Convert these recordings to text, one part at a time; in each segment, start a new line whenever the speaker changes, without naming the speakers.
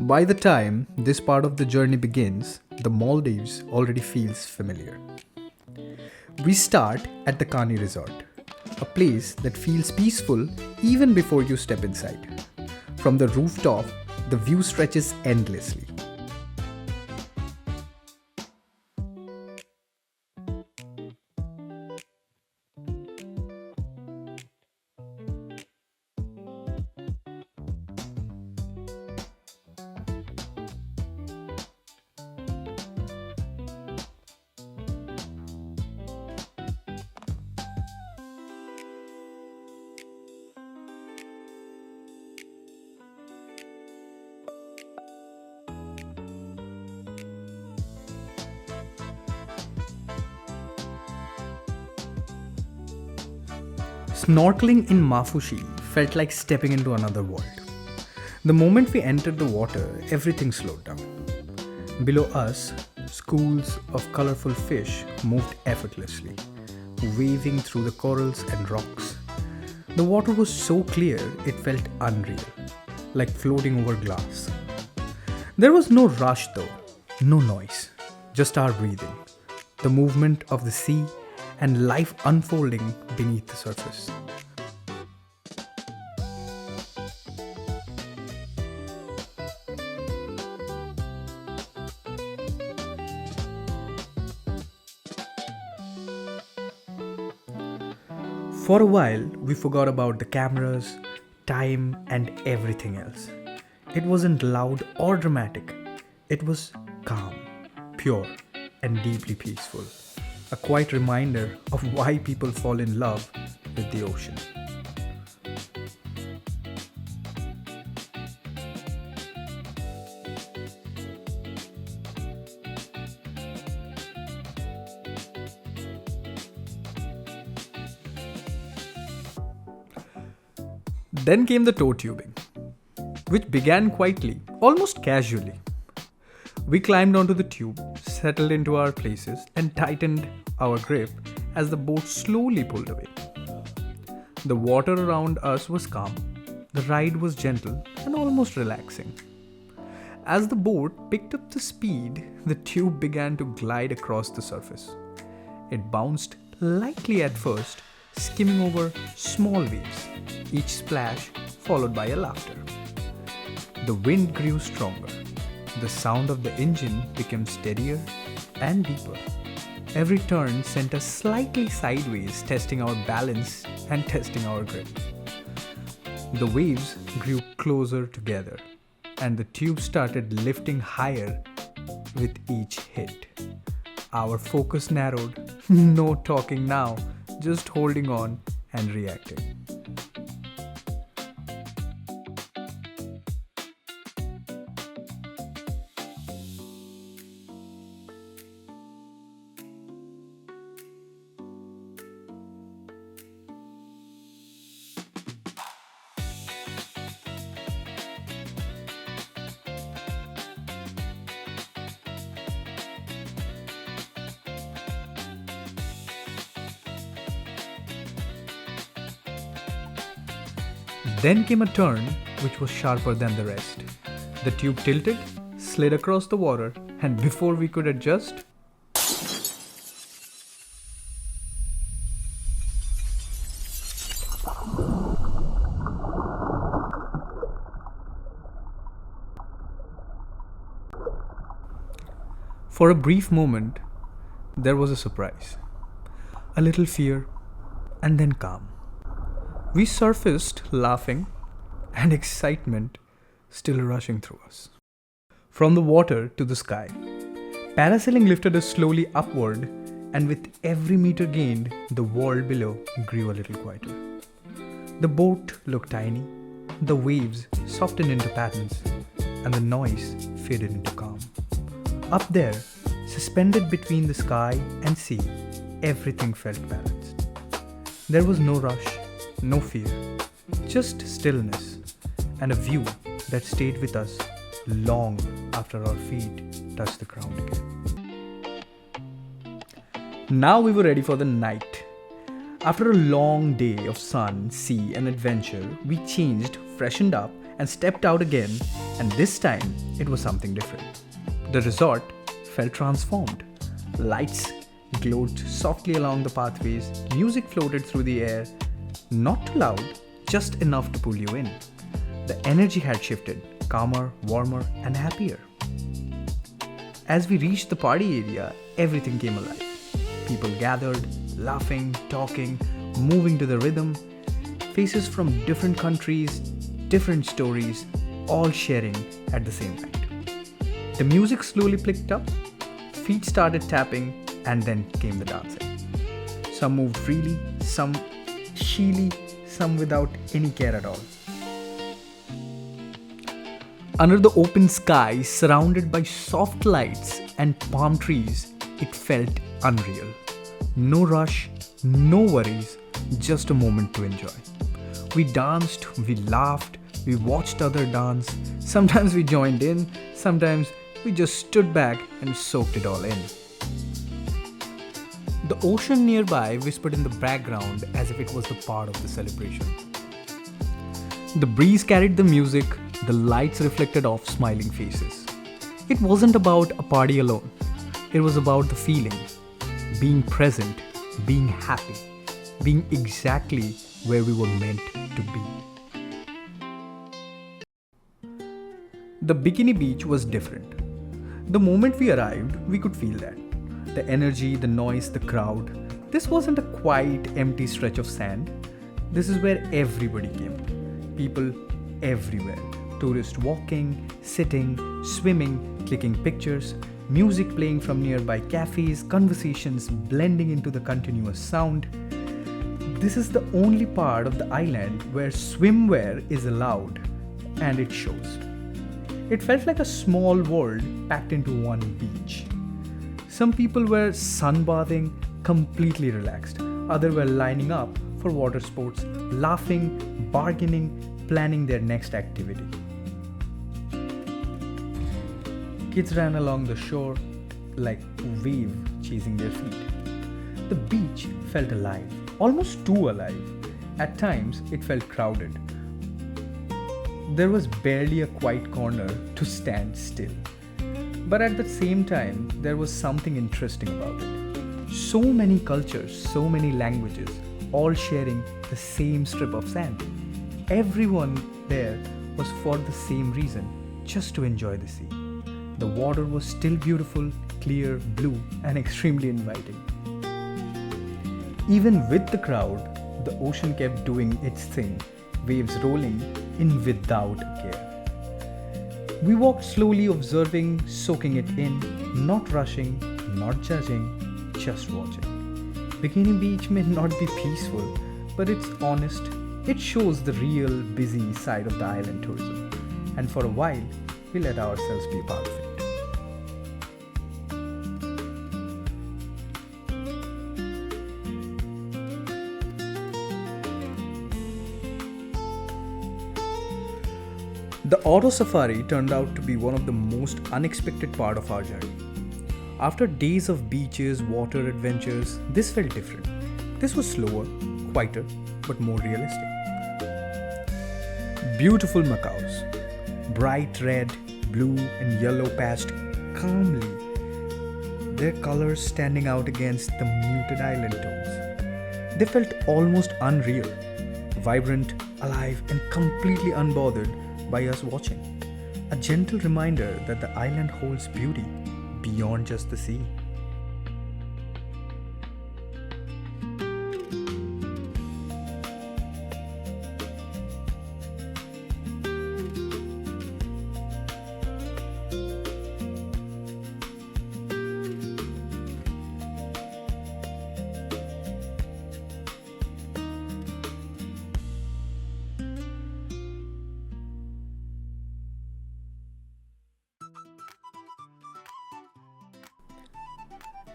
By the time this part of the journey begins, the Maldives already feels familiar. We start at the Kani Resort, a place that feels peaceful even before you step inside. From the rooftop, the view stretches endlessly. Snorkeling in Maafushi felt like stepping into another world. The moment we entered the water, everything slowed down. Below us, schools of colorful fish moved effortlessly, waving through the corals and rocks. The water was so clear it felt unreal, like floating over glass. There was no rush though, no noise, just our breathing, the movement of the sea, and life unfolding beneath the surface. For a while, we forgot about the cameras, time, and everything else. It wasn't loud or dramatic. It was calm, pure, and deeply peaceful. A quiet reminder of why people fall in love with the ocean. Then came the toe tubing, which began quietly, almost casually. We climbed onto the tube, settled into our places, and tightened our grip as the boat slowly pulled away. The water around us was calm, the ride was gentle and almost relaxing. As the boat picked up the speed, the tube began to glide across the surface. It bounced lightly at first, skimming over small waves, each splash followed by a laughter. The wind grew stronger. The sound of the engine became steadier and deeper. Every turn sent us slightly sideways, testing our balance and testing our grip. The waves grew closer together, and the tube started lifting higher with each hit. Our focus narrowed. No talking now, just holding on and reacting. Then came a turn which was sharper than the rest. The tube tilted, slid across the water, and before we could adjust, for a brief moment, there was a surprise, a little fear, and then calm. We surfaced laughing and excitement still rushing through us. From the water to the sky, parasailing lifted us slowly upward, and with every meter gained, the world below grew a little quieter. The boat looked tiny, the waves softened into patterns, and the noise faded into calm. Up there, suspended between the sky and sea, everything felt balanced. There was no rush, no fear, just stillness and a view that stayed with us long after our feet touched the ground again. Now we were ready for the night. After a long day of sun, sea and adventure, we changed, freshened up and stepped out again, and this time it was something different. The resort felt transformed. Lights glowed softly along the pathways, music floated through the air, not too loud, just enough to pull you in. The energy had shifted, calmer, warmer, and happier. As we reached the party area, everything came alive. People gathered, laughing, talking, moving to the rhythm. Faces from different countries, different stories, all sharing at the same time. The music slowly picked up, feet started tapping, and then came the dancing. Some moved freely, some shyly, some without any care at all. Under the open sky, surrounded by soft lights and palm trees, it felt unreal. No rush, no worries, just a moment to enjoy. We danced, we laughed, we watched others dance. Sometimes we joined in, sometimes we just stood back and soaked it all in. The ocean nearby whispered in the background as if it was the part of the celebration. The breeze carried the music, the lights reflected off smiling faces. It wasn't about a party alone. It was about the feeling, being present, being happy, being exactly where we were meant to be. The Bikini beach was different. The moment we arrived, we could feel that. The energy, the noise, the crowd. This wasn't a quiet, empty stretch of sand. This is where everybody came. People everywhere. Tourists walking, sitting, swimming, clicking pictures, music playing from nearby cafes, conversations blending into the continuous sound. This is the only part of the island where swimwear is allowed, and it shows. It felt like a small world packed into one beach. Some people were sunbathing, completely relaxed. Others were lining up for water sports, laughing, bargaining, planning their next activity. Kids ran along the shore like a wave chasing their feet. The beach felt alive, almost too alive. At times, it felt crowded. There was barely a quiet corner to stand still. But at the same time, there was something interesting about it. So many cultures, so many languages, all sharing the same strip of sand. Everyone there was for the same reason, just to enjoy the sea. The water was still beautiful, clear, blue, and extremely inviting. Even with the crowd, the ocean kept doing its thing, waves rolling in without care. We walked slowly, observing, soaking it in, not rushing, not judging, just watching. Bikini Beach may not be peaceful, but it's honest. It shows the real busy side of the island tourism. And for a while, we let ourselves be part of it. The auto safari turned out to be one of the most unexpected part of our journey. After days of beaches, water adventures, this felt different. This was slower, quieter, but more realistic. Beautiful macaws, bright red, blue, and yellow patched calmly, their colors standing out against the muted island tones. They felt almost unreal, vibrant, alive, and completely unbothered by us watching. A gentle reminder that the island holds beauty beyond just the sea.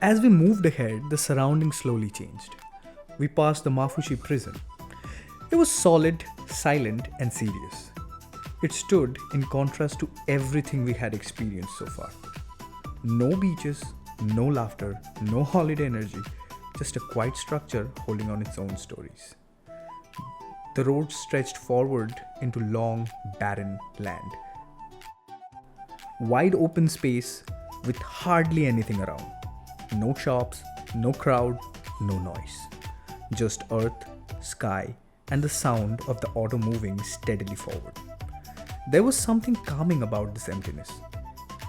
As we moved ahead, the surroundings slowly changed. We passed the Maafushi prison. It was solid, silent, and serious. It stood in contrast to everything we had experienced so far. No beaches, no laughter, no holiday energy, just a quiet structure holding on its own stories. The road stretched forward into long, barren land. Wide open space with hardly anything around. No shops, no crowd, no noise. Just earth, sky, and the sound of the auto moving steadily forward. There was something calming about this emptiness.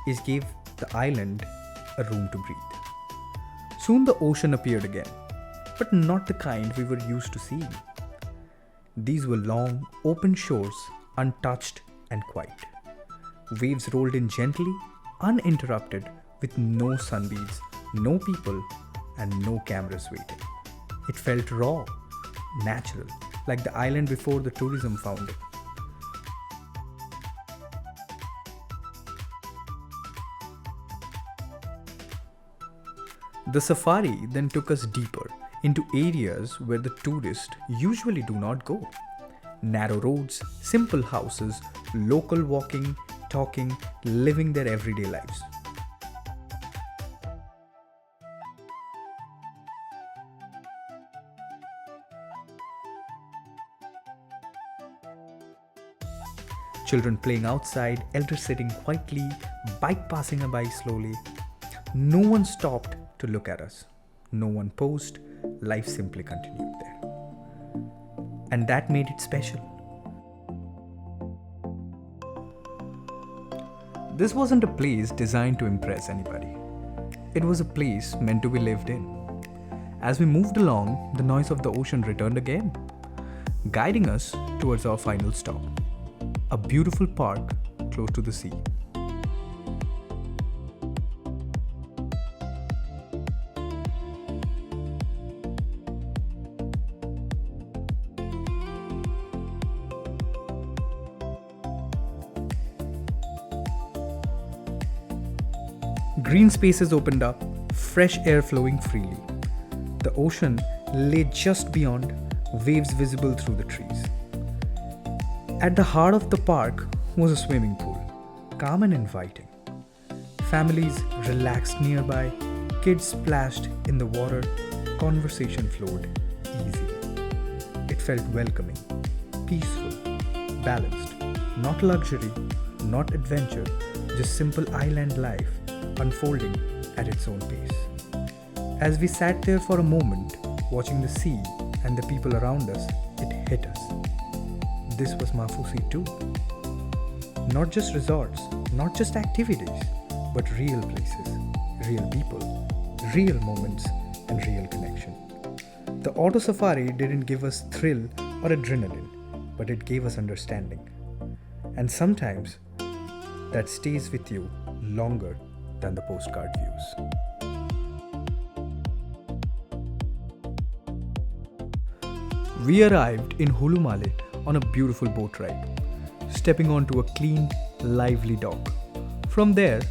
It gave the island a room to breathe. Soon the ocean appeared again, but not the kind we were used to seeing. These were long, open shores, untouched and quiet. Waves rolled in gently, uninterrupted, with no sunbeams, no people, and no cameras waiting. It felt raw, natural, like the island before the tourism found it. The safari then took us deeper into areas where the tourists usually do not go. Narrow roads, simple houses, local walking, talking, living their everyday lives. Children playing outside, elders sitting quietly, bike passing by slowly. No one stopped to look at us. No one paused. Life simply continued there. And that made it special. This wasn't a place designed to impress anybody. It was a place meant to be lived in. As we moved along, the noise of the ocean returned again, guiding us towards our final stop, a beautiful park close to the sea. Green spaces opened up, fresh air flowing freely. The ocean lay just beyond, waves visible through the trees. At the heart of the park was a swimming pool, calm and inviting. Families relaxed nearby, kids splashed in the water, conversation flowed easily. It felt welcoming, peaceful, balanced, not luxury, not adventure, just simple island life unfolding at its own pace. As we sat there for a moment, watching the sea and the people around us, it hit us. This was Maafushi too. Not just resorts, not just activities, but real places, real people, real moments, and real connection. The auto safari didn't give us thrill or adrenaline, but it gave us understanding. And sometimes that stays with you longer than the postcard views. We arrived in Hulhumale on a beautiful boat ride, stepping onto a clean, lively dock. From there,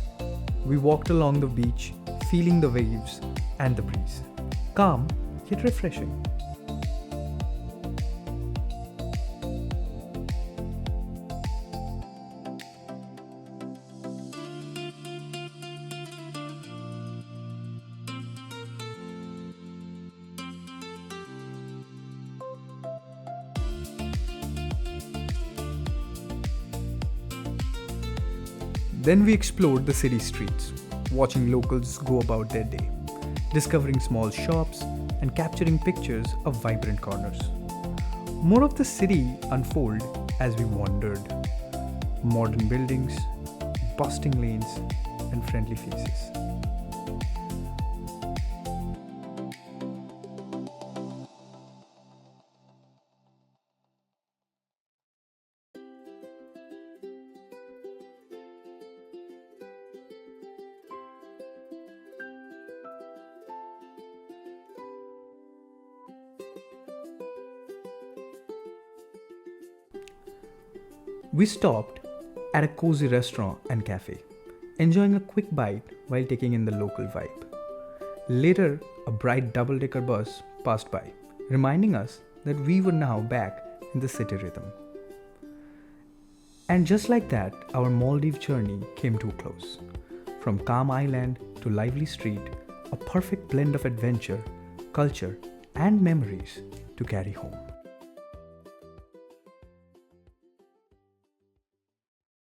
we walked along the beach, feeling the waves and the breeze. Calm, yet refreshing. Then we explored the city streets, watching locals go about their day, discovering small shops and capturing pictures of vibrant corners. More of the city unfolded as we wandered. Modern buildings, bustling lanes, and friendly faces. We stopped at a cozy restaurant and cafe, enjoying a quick bite while taking in the local vibe. Later, a bright double-decker bus passed by, reminding us that we were now back in the city rhythm. And just like that, our Maldives journey came to a close. From calm island to lively street, a perfect blend of adventure, culture, and memories to carry home.